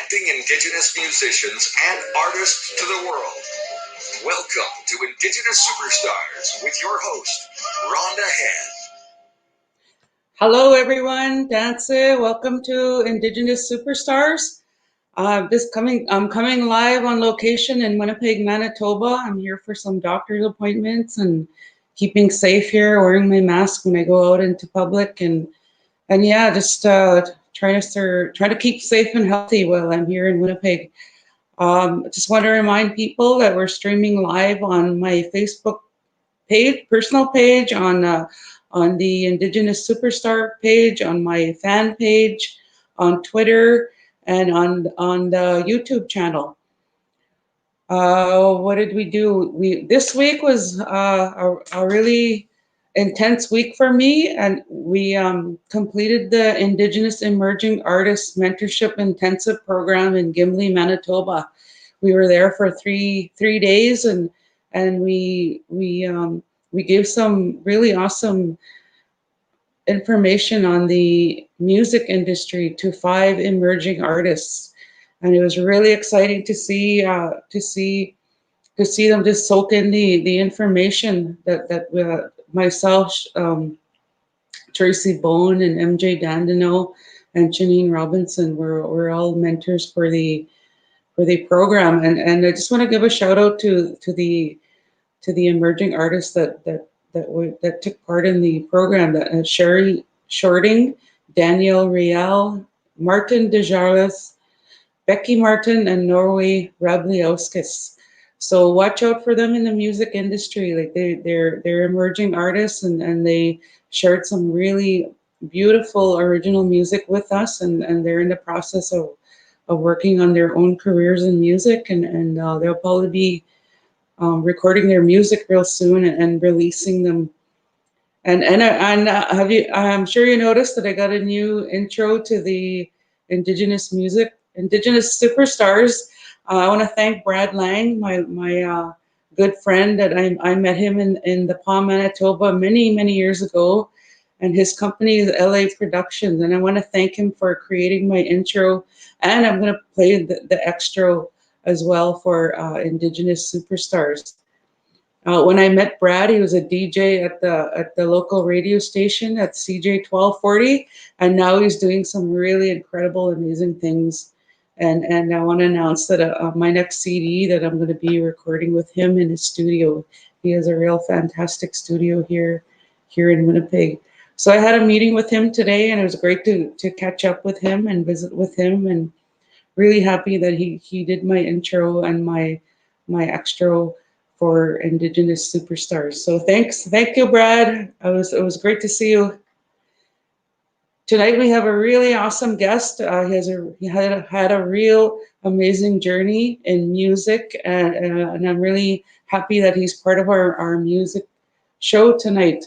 connecting Indigenous musicians and artists to the world. Welcome to Indigenous Superstars with your host, Rhonda Head. Hello, everyone. Dance. Welcome to Indigenous Superstars. I'm coming live on location in Winnipeg, Manitoba. I'm here for some doctor's appointments and keeping safe here, wearing my mask when I go out into public, and yeah, just trying to keep safe and healthy while I'm here in Winnipeg. I just want to remind people that we're streaming live on my Facebook page, personal page, on the Indigenous Superstar page, on my fan page, on Twitter, and on the YouTube channel. What did we do? This week was a really intense week for me, and we completed the Indigenous Emerging Artists Mentorship Intensive Program in Gimli, Manitoba. We were there for three days, and we gave some really awesome information on the music industry to 5 emerging artists, and it was really exciting to see them just soak in the information that myself, Tracy Bone, and MJ Dandino, and Janine Robinson were all mentors for the program, and I just want to give a shout out to the emerging artists that took part in the program. That Sherry Shorting, Danielle Rial, Martin Desjarlais, Becky Martin, and Norway Rabliauskis. So watch out for them in the music industry. Like they're emerging artists, and they shared some really beautiful original music with us, and they're in the process of working on their own careers in music, and they'll probably be recording their music real soon and releasing them. And have you? I'm sure you noticed that I got a new intro to the Indigenous Superstars. I want to thank Brad Lang, my good friend that I met him in the Palm, Manitoba many years ago, and his company is LA Productions. And I want to thank him for creating my intro, and I'm going to play the extra as well for Indigenous Superstars. When I met Brad, he was a DJ at the local radio station at CJ 1240, and now he's doing some really incredible, amazing things. And I want to announce that my next CD that I'm going to be recording with him in his studio. He has a real fantastic studio here in Winnipeg. So I had a meeting with him today, and it was great to catch up with him and visit with him, and really happy that he did my intro and my extra for Indigenous Superstars. So thank you, Brad. It was great to see you. Tonight we have a really awesome guest. He had a real amazing journey in music, and I'm really happy that he's part of our music show tonight.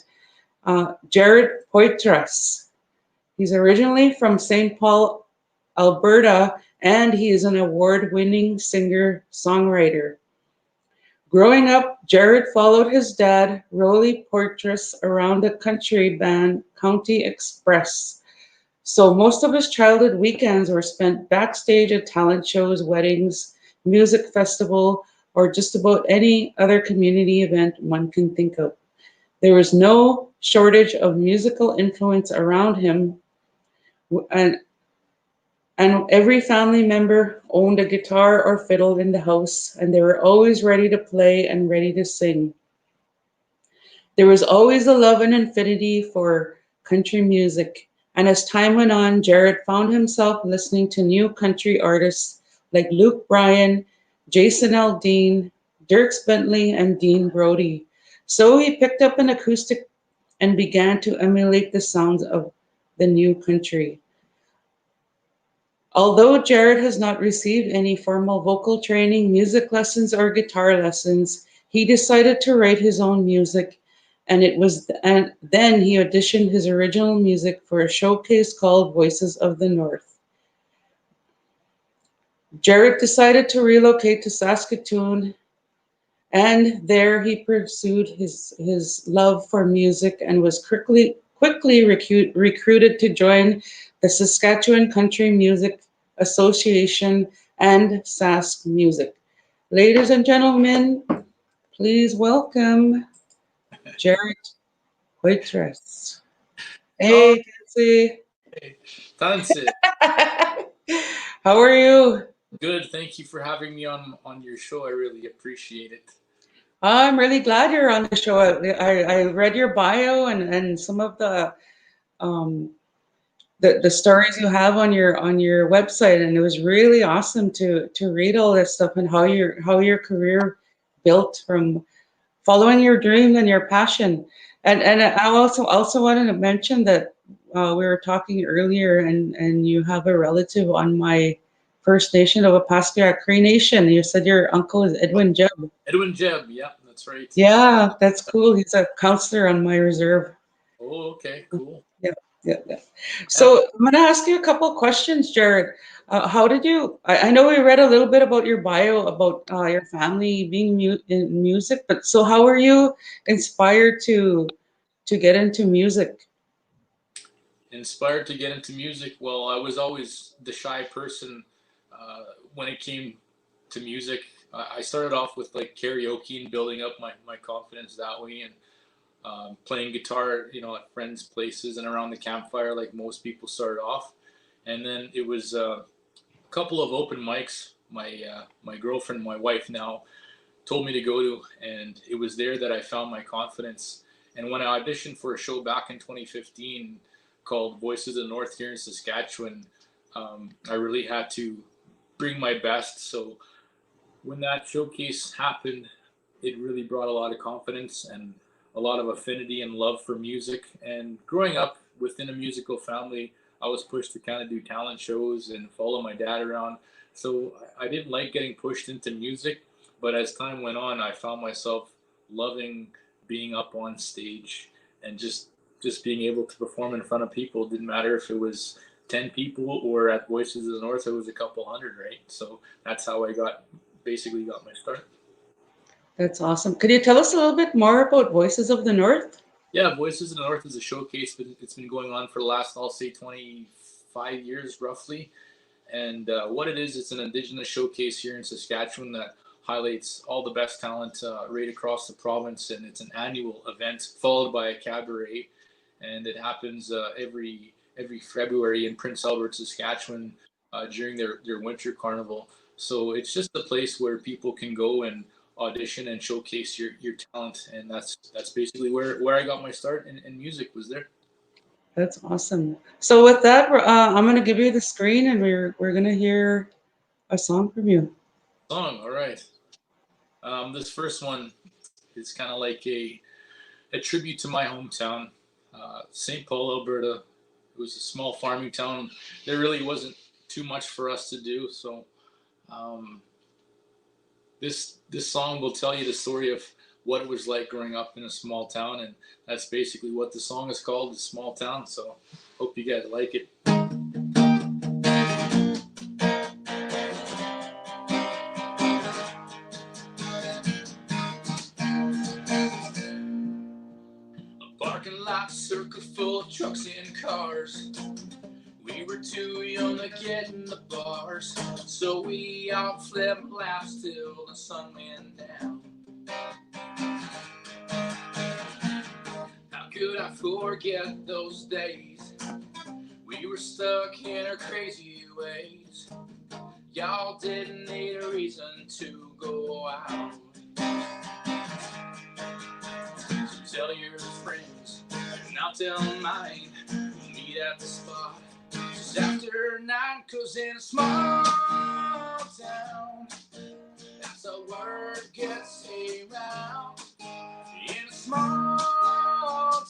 Jarrid Poitras. He's originally from St. Paul, Alberta, and he is an award-winning singer-songwriter. Growing up, Jarrid followed his dad, Rolly Poitras, around the country band County Express. So most of his childhood weekends were spent backstage at talent shows, weddings, music festival, or just about any other community event one can think of. There was no shortage of musical influence around him, and every family member owned a guitar or fiddle in the house, and they were always ready to play and ready to sing. There was always a love and affinity for country music, and as time went on, Jarrid found himself listening to new country artists like Luke Bryan, Jason Aldean, Dierks Bentley, and Dean Brody. So he picked up an acoustic and began to emulate the sounds of the new country. Although Jarrid has not received any formal vocal training, music lessons, or guitar lessons, he decided to write his own music, and then he auditioned his original music for a showcase called Voices of the North. Jarrid decided to relocate to Saskatoon, and there he pursued his love for music and was quickly recruited to join the Saskatchewan Country Music Association and Sask Music. Ladies and gentlemen, please welcome Jarrid Poitras. Oh, Hey, Nancy. hey. Fancy. How are you? Good. Thank you for having me on your show. I really appreciate it. I'm really glad you're on the show. I read your bio and some of um, the stories you have on your website, and it was really awesome to read all this stuff and how your career built from following your dream and your passion. And I also wanted to mention that we were talking earlier, and you have a relative on my First Nation of Opaskwayak Cree Nation. You said your uncle is Edwin Jeb. Edwin Jeb. Yeah, that's right. Yeah, that's cool. He's a counselor on my reserve. Oh, okay. Cool. Yeah, yeah, yeah. Yeah. So I'm going to ask you a couple of questions, Jarrid. How did you? I know we read a little bit about your bio about your family being in music, but so how were you inspired to get into music? Inspired to get into music. Well, I was always the shy person when it came to music. I started off with like karaoke and building up my confidence that way, and playing guitar, at friends' places and around the campfire, like most people started off. And then it was a couple of open mics. My girlfriend, my wife now, told me to go to, and it was there that I found my confidence. And when I auditioned for a show back in 2015 called Voices of the North here in Saskatchewan, I really had to bring my best. So when that showcase happened, it really brought a lot of confidence and a lot of affinity and love for music. And growing up within a musical family, I was pushed to kind of do talent shows and follow my dad around. So I didn't like getting pushed into music, but as time went on, I found myself loving being up on stage and just being able to perform in front of people. It didn't matter if it was 10 people or at Voices of the North, it was a couple hundred, right? So that's how I basically got my start. That's awesome. Could you tell us a little bit more about Voices of the North? Yeah, Voices of the North is a showcase, but it's been going on for the last, I'll say, 25 years roughly. And what it is, it's an Indigenous showcase here in Saskatchewan that highlights all the best talent right across the province. And it's an annual event followed by a cabaret. And it happens every February in Prince Albert, Saskatchewan during their winter carnival. So it's just a place where people can go and audition and showcase your talent, and that's basically where I got my start in music, was there. That's awesome. So with that, I'm going to give you the screen, and we're going to hear a song from you. Song, all right. This first one is kind of like a tribute to my hometown, St. Paul, Alberta. It was a small farming town. There really wasn't too much for us to do, so um, this song will tell you the story of what it was like growing up in a small town, and that's basically what the song is called, "The Small Town." So hope you guys like it. A parking lot circle full of trucks and cars. We were too young to get in the bars, so we all flipped laps till the sun went down. How could I forget those days? We were stuck in our crazy ways. Y'all didn't need a reason to go out. So tell your friends, and I'll tell mine. We'll meet at the spot just after 9, 'cause in a small town, that's how word gets around. In a small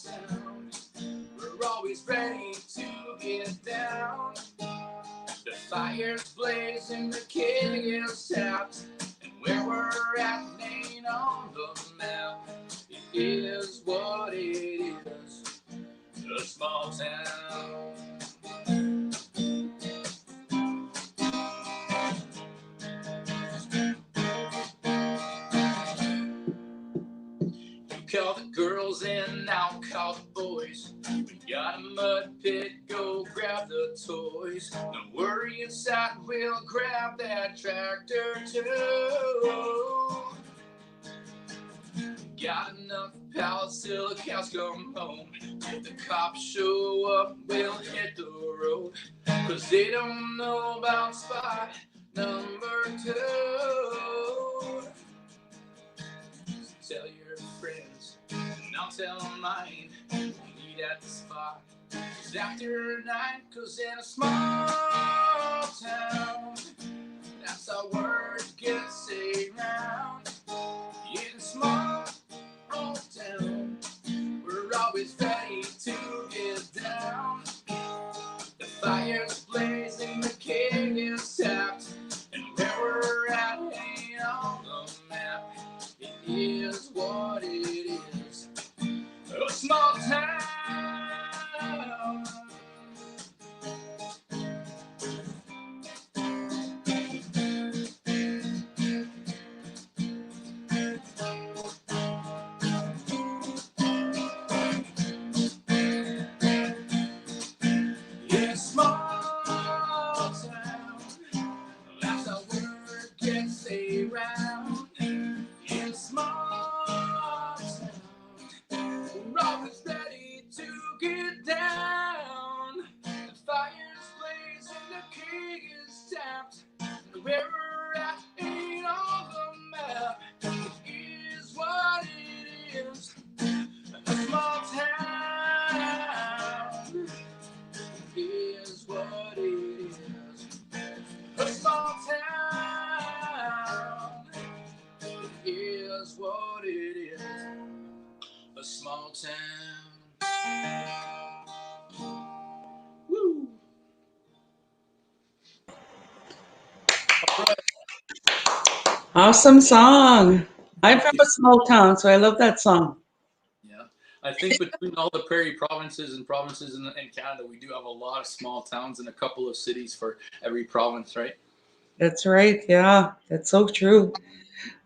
town, we're always ready to get down. The fire's blazing, the keg is tapped, and where we're at ain't on the map. It is what it is, a small town. Call the girls and I'll call the boys. We got a mud pit, go grab grab the toys. No worry inside, we'll grab that tractor too. Got enough pallets till the cows come home. If the cops show up, we'll hit the road. Cause they don't know about spot number 2. So tell your friends, and I'll tell mine. Meet at the spot. It's after 9, cause in a small town, that's how word gets around. In a small town, we're always ready to get down. The fire's blazing, the keg is tapped, and where we're at ain't on the map. It is what it is, a small town. Awesome song. I'm from a small town, so I love that song. Yeah, I think between all the prairie provinces and provinces in Canada, we do have a lot of small towns and a couple of cities for every province, right? That's right. Yeah, that's so true.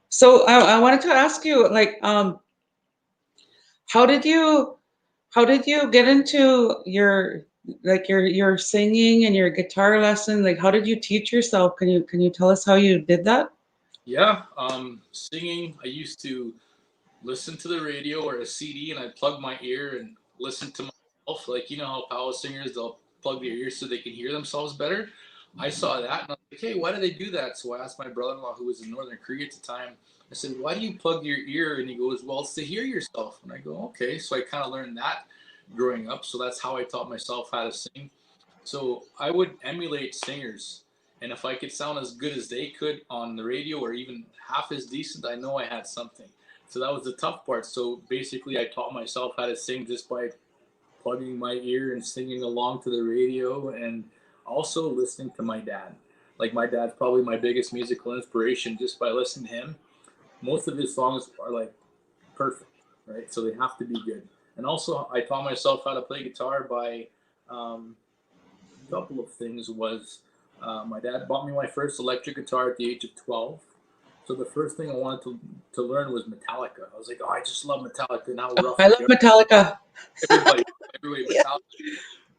So I wanted to ask you, like, how did you get into your singing and your guitar lesson? Like, how did you teach yourself? Can you tell us how you did that? Yeah, singing, I used to listen to the radio or a CD and I'd plug my ear and listen to myself. Like, you know how power singers, they'll plug their ears so they can hear themselves better. I saw that and I was like, hey, why do they do that? So I asked my brother-in-law, who was in Northern Korea at the time, I said, why do you plug your ear? And he goes, well, it's to hear yourself. And I go, okay. So I kind of learned that growing up. So that's how I taught myself how to sing. So I would emulate singers. And if I could sound as good as they could on the radio or even half as decent, I know I had something. So that was the tough part. So basically, I taught myself how to sing just by plugging my ear and singing along to the radio and also listening to my dad. Like, my dad's probably my biggest musical inspiration just by listening to him. Most of his songs are like perfect, right? So they have to be good. And also, I taught myself how to play guitar by a couple of things. Was my dad bought me my first electric guitar at the age of 12. So the first thing I wanted to learn was Metallica. I was like, oh, I just love Metallica and how rough I love they are. Metallica. Everybody, Yeah.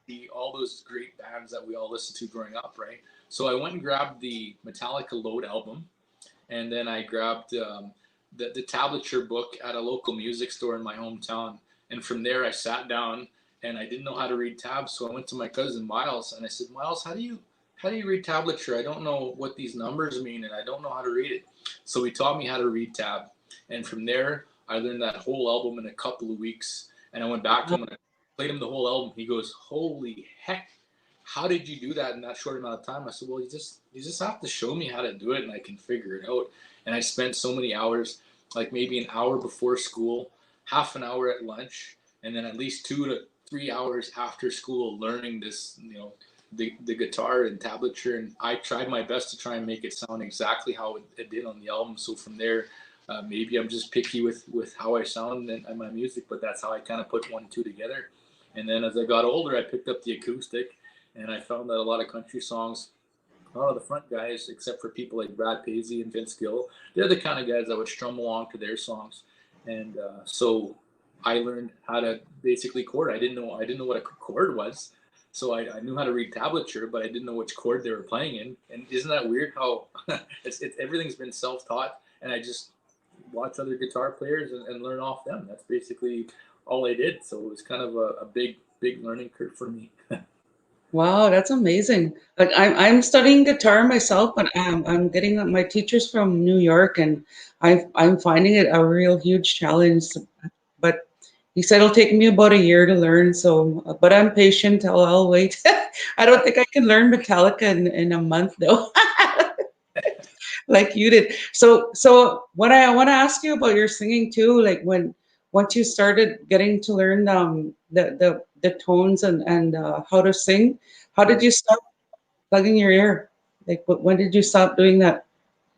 Metallica, all those great bands that we all listened to growing up, right? So I went and grabbed the Metallica Load album, and then I grabbed the tablature book at a local music store in my hometown. And from there, I sat down and I didn't know how to read tabs, so I went to my cousin Miles and I said, Miles, how do you read tablature? I don't know what these numbers mean, and I don't know how to read it. So he taught me how to read tab, and from there, I learned that whole album in a couple of weeks. And I went back to him and I played him the whole album. He goes, "Holy heck! How did you do that in that short amount of time?" I said, "Well, you just have to show me how to do it, and I can figure it out." And I spent so many hours, like maybe an hour before school, half an hour at lunch, and then at least 2 to 3 hours after school learning this, the guitar and tablature. And I tried my best to try and make it sound exactly how it did on the album. So from there, maybe I'm just picky with how I sound and my music, but that's how I kind of put 1 and 2 together. And then as I got older, I picked up the acoustic, and I found that a lot of country songs, a lot of the front guys, except for people like Brad Paisley and Vince Gill, they're the kind of guys that would strum along to their songs. And so I learned how to basically chord. I didn't know what a chord was. So I knew how to read tablature, but I didn't know which chord they were playing in. And isn't that weird how it's everything's been self-taught, and I just watch other guitar players and learn off them. That's basically all I did. So it was kind of a big learning curve for me. Wow, that's amazing. Like I'm studying guitar myself, but I'm getting my teachers from New York, and I'm finding it a real huge challenge. But he said it'll take me about a year to learn. So, but I'm patient. I'll wait. I don't think I can learn Metallica in a month though, like you did. So what I want to ask you about your singing too, like once you started getting to learn the tones and how to sing, how did you stop plugging your ear? Like when did you stop doing that?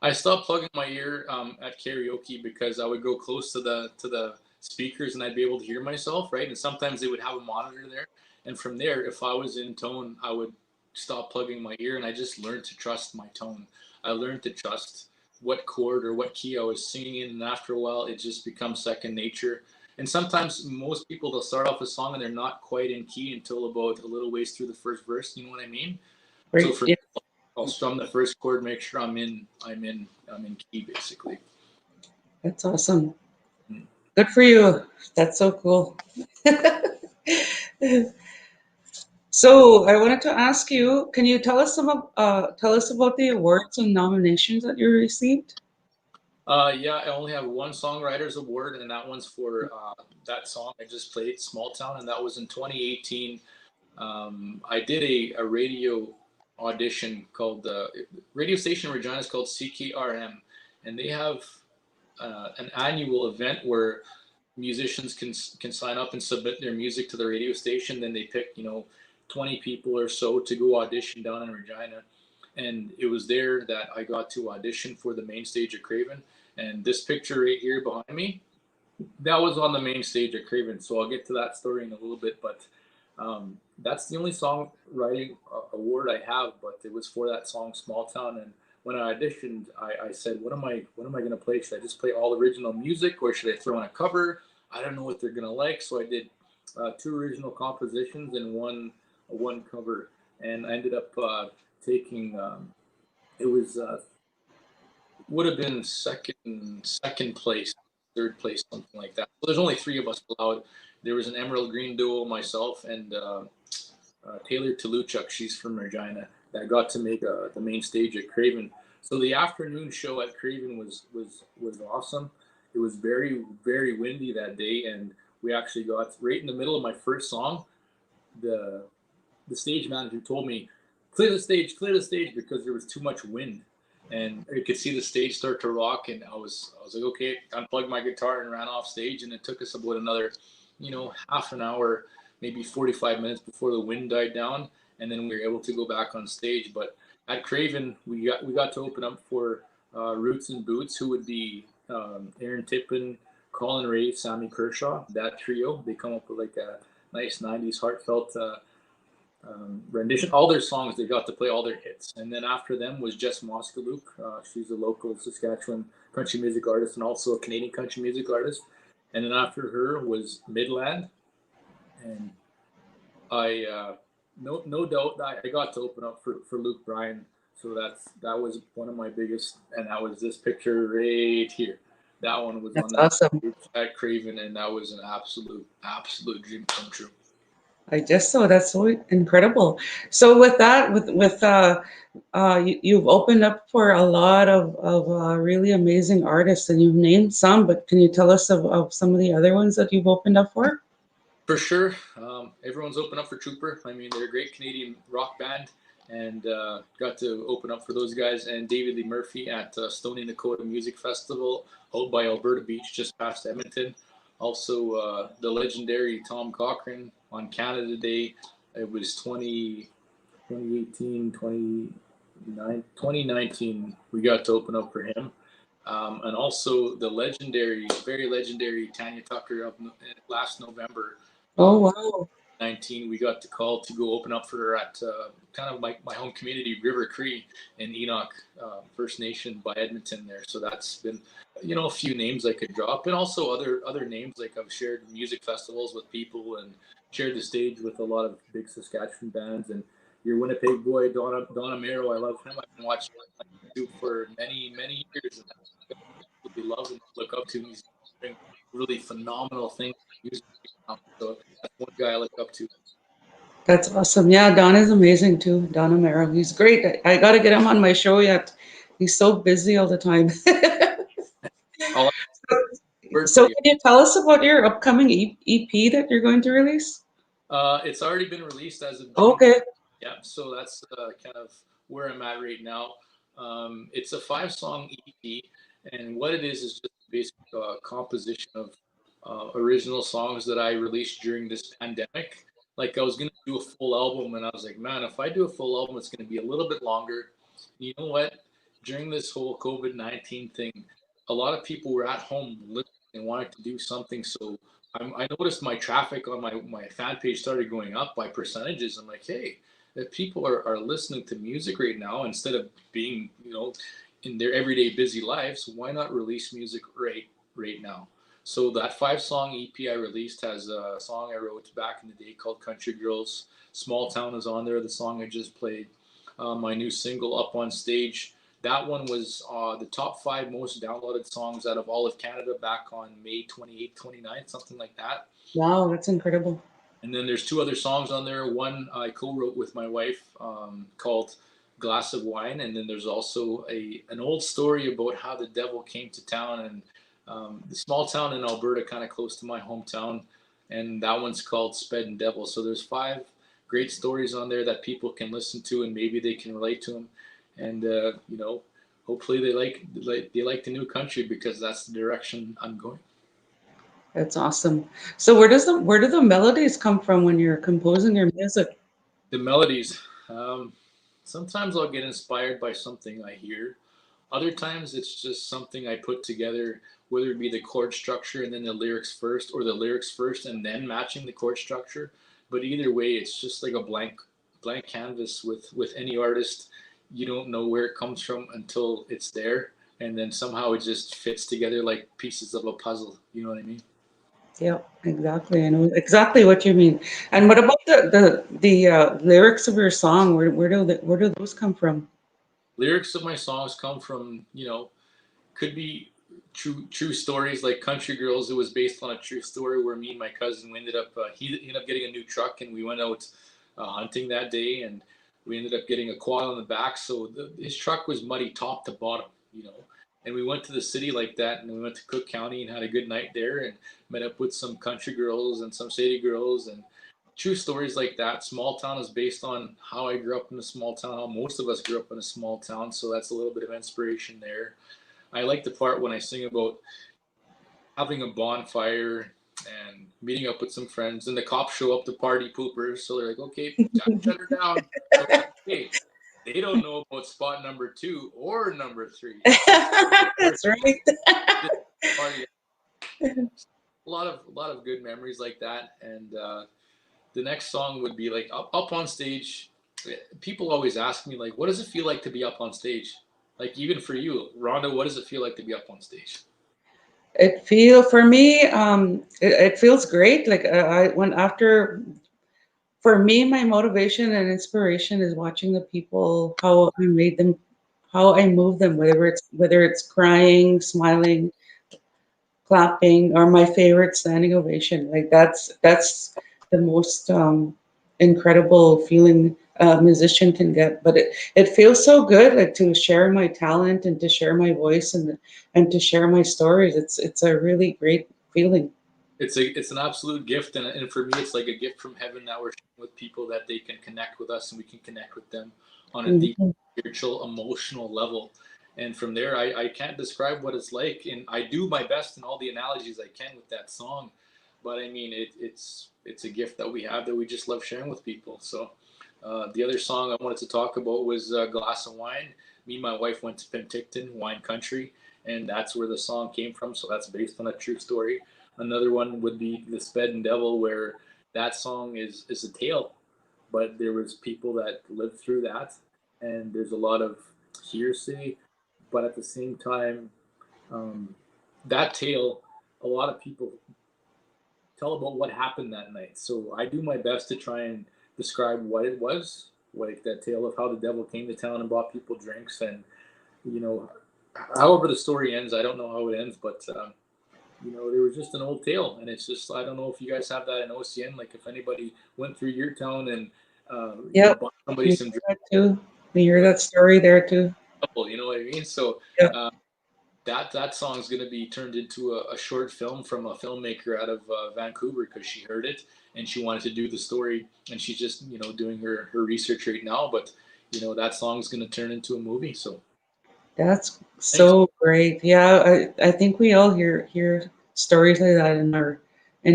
I stopped plugging my ear at karaoke because I would go close to the speakers and I'd be able to hear myself, right? And sometimes they would have a monitor there, and from there, if I was in tone, I would stop plugging my ear, and I just learned to trust my tone. I learned to trust what chord or what key I was singing in, and after a while, it just becomes second nature. And sometimes most people they'll start off a song and they're not quite in key until about a little ways through the first verse. You know what I mean? So Right. for Yeah, I'll strum the first chord, make sure I'm in key basically. that's awesome. Mm. Good for you. That's so cool. So I wanted to ask you, can you tell us about the awards and nominations that you received? Yeah, I only have one songwriters award, and that one's for that song I just played, "Small Town," and that was in 2018. I did a radio audition called radio station in Regina is called CKRM, and they have an annual event where musicians can sign up and submit their music to the radio station. Then they pick 20 people or so to go audition down in Regina, and it was there that I got to audition for the main stage at Craven. And this picture right here behind me, that was on the main stage at Craven. So I'll get to that story in a little bit, but that's the only songwriting award I have. But it was for that song "Small Town." And when I auditioned, I said, "What am I going to play? Should I just play all original music, or should I throw in a cover? I don't know what they're going to like." So I did two original compositions and one cover, and I ended up taking. It was would have been second place, third place, something like that. So there's only three of us allowed. There was an Emerald Green duo, myself, and Taylor Toluchuk. She's from Regina. That got to make the main stage at Craven. So the afternoon show at Craven was awesome. It was very windy that day, and we actually got right in the middle of my first song. The the stage manager told me, clear the stage, because there was too much wind, and you could see the stage start to rock. And I was like, okay, unplugged my guitar and ran off stage. And it took us about another, half an hour, maybe 45 minutes before the wind died down, and then we were able to go back on stage. But at Craven, we got to open up for Roots and Boots, who would be Aaron Tippin, Colin Ray, Sammy Kershaw. That trio, they come up with like a nice 90s heartfelt rendition. All their songs, they got to play all their hits. And then after them was Jess Moskaluk. She's a local Saskatchewan country music artist and also a Canadian country music artist. And then after her was Midland. And I no doubt I got to open up for Luke Bryan. So that was one of my biggest, and that was this picture right here. That one was on That's that awesome. stage at Craven, and that was an absolute dream come true. I guess so. That's so incredible. So with that, you've opened up for a lot of really amazing artists, and you've named some, but can you tell us of some of the other ones that you've opened up for? For sure. Everyone's open up for Trooper. I mean, they're a great Canadian rock band, and got to open up for those guys. And David Lee Murphy at Stony Nakota Music Festival out by Alberta Beach, just past Edmonton. Also, the legendary Tom Cochrane on Canada Day. It was 2018, 2019. We got to open up for him. And also the very legendary Tanya Tucker of last November. Oh, wow. 19, we got the call to go open up for her at kind of my home community, River Cree in Enoch First Nation by Edmonton there. So that's been, a few names I could drop, and also other names, like I've shared music festivals with people, and shared the stage with a lot of big Saskatchewan bands, and your Winnipeg boy Don Amaro, I love him. I've been watching him on YouTube for many years, and I absolutely love and look up to. He's doing really phenomenal things in music right now. So that's one guy I look up to. That's awesome. Yeah, Don is amazing too. Don Amaro. He's great. I got to get him on my show yet. He's so busy all the time. I'll word So for you. can you tell us about your upcoming EP that you're going to release? It's already been released as of June. Okay. Yeah, so that's kind of where I'm at right now. It's a 5-song EP, and what it is just a basic composition of original songs that I released during this pandemic. Like I was gonna do a full album, and I was like, man, if I do a full album, it's gonna be a little bit longer. You know what? During this whole COVID-19 thing, a lot of people were at home listening and wanted to do something. So I noticed my traffic on my fan page started going up by percentages. I'm like, hey, if people are listening to music right now instead of being, in their everyday busy lives, why not release music right now? So that 5-song EP I released has a song I wrote back in the day called Country Girls. Small Town is on there, the song I just played. My new single, Up on Stage. That one was the top 5 most downloaded songs out of all of Canada back on May 28th, 29th, something like that. Wow, that's incredible. And then there's 2 other songs on there. One I co-wrote with my wife called Glass of Wine. And then there's also an old story about how the devil came to town, and the small town in Alberta, kind of close to my hometown. And that one's called Sped and Devil. So there's 5 great stories on there that people can listen to, and maybe they can relate to them. And, hopefully they like the new country, because that's the direction I'm going. That's awesome. So where do the melodies come from when you're composing your music? The melodies. Sometimes I'll get inspired by something I hear. Other times it's just something I put together, whether it be the chord structure and then the lyrics first, or the lyrics first and then matching the chord structure. But either way, it's just like a blank canvas with any artist. You don't know where it comes from until it's there, and then somehow it just fits together like pieces of a puzzle. You know what I mean? Yeah, exactly. I know exactly what you mean. And what about the lyrics of your song? Where do those come from? Lyrics of my songs come from, could be true stories, like Country Girls. It was based on a true story where me and my cousin, we ended up he ended up getting a new truck, and we went out hunting that day, and we ended up getting a quad on the back. So his truck was muddy top to bottom. And we went to the city like that, and we went to Cook County and had a good night there, and met up with some country girls and some city girls, and true stories like that. Small Town is based on how I grew up in a small town, how most of us grew up in a small town. So that's a little bit of inspiration there. I like the part when I sing about having a bonfire and meeting up with some friends, and the cops show up to party poopers. So they're like, okay, time to shut her down. So like, hey, they don't know about spot number 2 or number 3. That's right. Party. A lot of good memories like that. And the next song would be like up on stage. People always ask me, like, what does it feel like to be up on stage? Like, even for you, Rhonda, what does it feel like to be up on stage? For me, it feels great. Like I when after for me, my motivation and inspiration is watching the people, how I move them, whether it's crying, smiling, clapping, or my favorite standing ovation. Like that's the most incredible feeling a musician can get. But it feels so good, like to share my talent and to share my voice and to share my stories. It's a really great feeling. It's an absolute gift, and for me, it's like a gift from heaven that we're sharing with people, that they can connect with us and we can connect with them on a deep Mhm. spiritual, emotional level. And from there, I can't describe what it's like, and I do my best in all the analogies I can with that song. But I mean, it's a gift that we have that we just love sharing with people. So the other song I wanted to talk about was Glass of Wine. Me and my wife went to Penticton, wine country, and that's where the song came from. So that's based on a true story. Another one would be The Sped and Devil, where that song is a tale, but there was people that lived through that, and there's a lot of hearsay, but at the same time, um, that tale, a lot of people tell about what happened that night. So I do my best to try and describe what it was, like that tale of how the devil came to town and bought people drinks, and you know, however the story ends, I don't know how it ends, but you know, there was just an old tale, and it's just I don't know if you guys have that in OCN. Like if anybody went through your town and you know Yep. bought somebody You some hear drinks, that too? You hear that story there too? you know what I mean? So Yep. that song is going to be turned into a short film from a filmmaker out of Vancouver because she heard it and she wanted to do the story, and she's just you know doing her research right now. But you know that song is going to turn into a movie. So That's thanks. so great. Yeah, I think we all hear stories like that in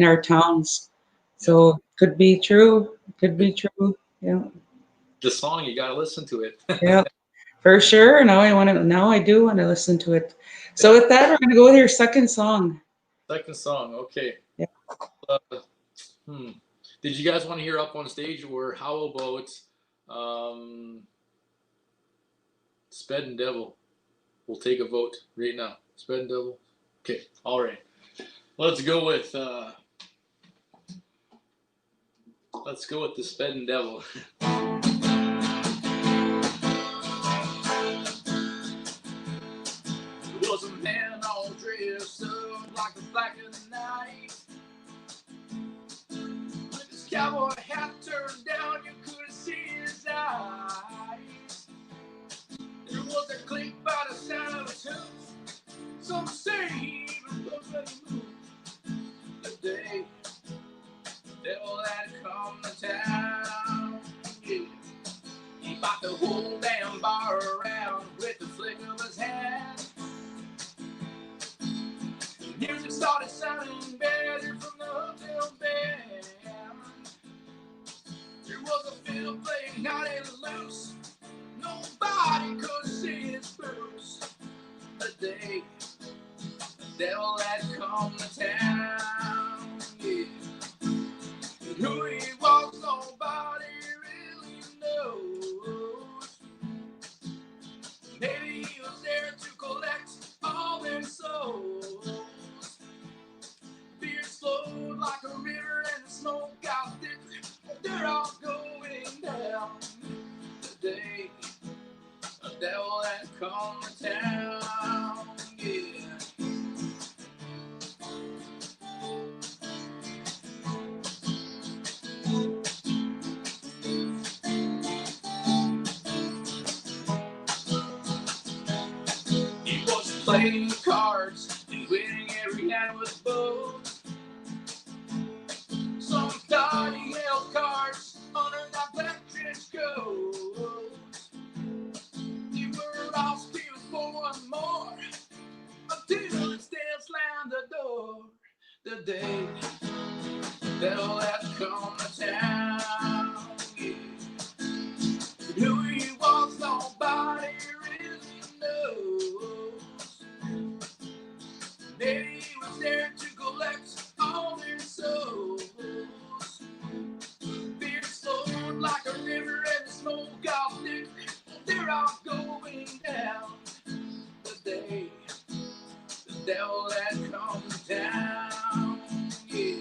our towns. Yeah. So could be true. Could be true. Yeah. The song you got to listen to it. Yeah. For sure. Now I do want to listen to it. So with that, we're gonna go with your second song. Second song, okay. Yeah. Uh, hmm. Did you guys want to hear Up on Stage, or how about Sped and Devil? We'll take a vote right now. Sped and Devil. Okay, all right. Let's go with the Sped and Devil. There was a man all dressed up like the black of the night. With his cowboy hat turned down, you couldn't see his eyes. There was a clink by the sound of his hooves. Some say he even looked like he moved. The day the devil had come to town, yeah. He bought the whole damn bar around with the flick of his hand. The music started sounding better from the hotel band. There was a fiddle playing not in loose. Nobody could see his boots. The day the devil had come to town, yeah. And who he was, nobody really knows. Maybe he was there to collect all their souls. Beer flowed like a river and the smoke got thick. They're all going down. The day the devil had come to town, yeah. He was playing cards and winning every hand with both. Some thought he held cards under that black trench coat. You were all stealing for one more until the stairs slammed the door. The day the devil had come to town, yeah. And who he was, nobody really knows. Maybe he was there to collect all their souls. Beer flowed like a river and the smoke got thick. They're all going down. The day the devil had come to town, yeah.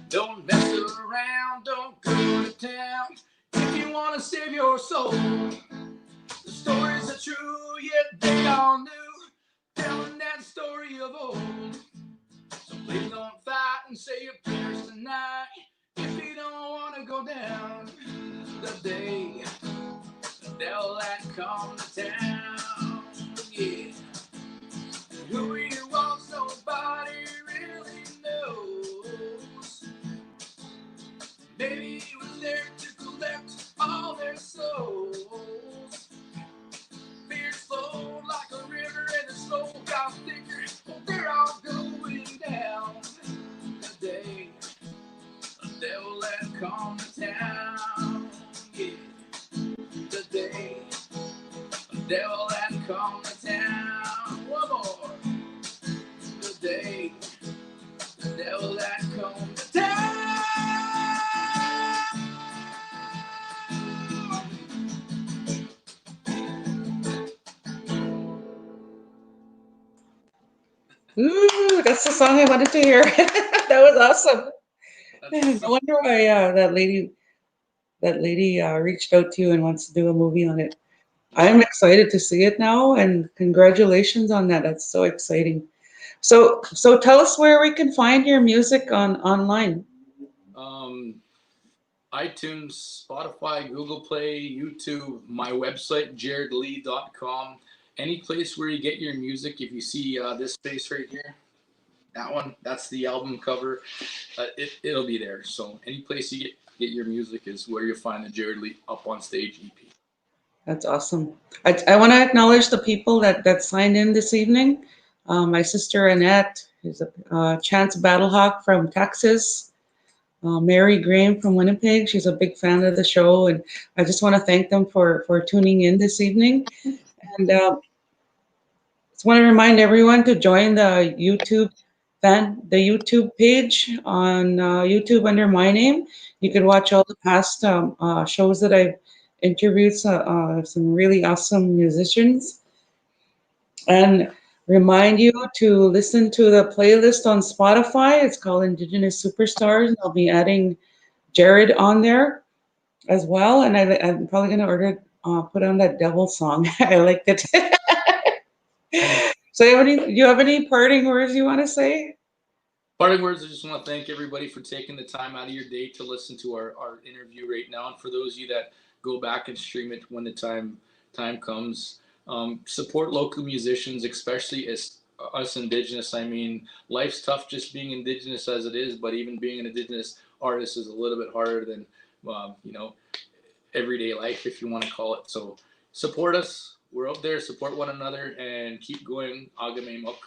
Don't mess around, don't go to town if you want to save your soul. The stories are true, yet they all knew, telling that story of old. So please don't fight and say your prayers tonight if you don't want to go down. The day the devil had come to town, yeah. And who he was, nobody really knows. Maybe he was there to collect all their souls. Beer flowed like a river and the smoke got thicker. They're all going down. The day the devil had come to town, yeah. The day the devil had come to town. One more. The day the devil had come to town. Ooh, that's the song I wanted to hear. That was awesome. That's No wonder why that lady reached out to you and wants to do a movie on it. I'm excited to see it now, and congratulations on that. That's so exciting. So tell us where we can find your music on online. um, iTunes, Spotify, Google Play, YouTube, my website, jarridlee.com. Any place where you get your music, if you see this space right here, that one, that's the album cover. It'll be there. So any place you get your music is where you'll find the Jarrid Lee Up on Stage EP. That's awesome. I want to acknowledge the people that signed in this evening. My sister Annette is a Chance Battlehawk from Texas. Mary Graham from Winnipeg. She's a big fan of the show, and I just want to thank them for tuning in this evening. And just want to remind everyone to join the YouTube page on YouTube under my name. You can watch all the past shows that I've interviewed some really awesome musicians, and remind you to listen to the playlist on Spotify. It's called Indigenous Superstars. I'll be adding Jarrid on there as well, and I'm probably gonna put on that devil song. I liked it. So, do you have any parting words you want to say? Parting words, I just want to thank everybody for taking the time out of your day to listen to our interview right now. And for those of you that go back and stream it when the time comes, support local musicians, especially as us Indigenous. I mean, life's tough just being Indigenous as it is, but even being an Indigenous artist is a little bit harder than, everyday life, if you want to call it. So support us. We're out there, support one another, and keep going. Agamem up.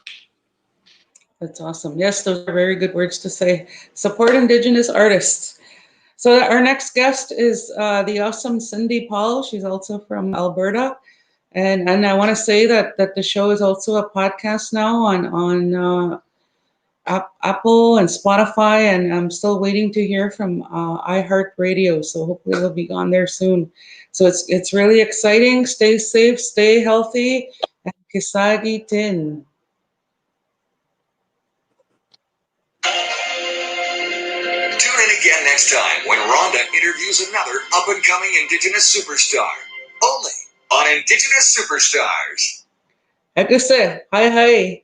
That's awesome. Yes, those are very good words to say. Support Indigenous artists. So our next guest is the awesome Cindy Paul. She's also from Alberta, and I want to say that the show is also a podcast now on Apple and Spotify, and I'm still waiting to hear from iHeartRadio. So hopefully we'll be on there soon. So it's really exciting. Stay safe, stay healthy, and kisagi tin. Tune in again next time when Rhonda interviews another up-and-coming Indigenous superstar. Only on Indigenous Superstars. Like I said, hi.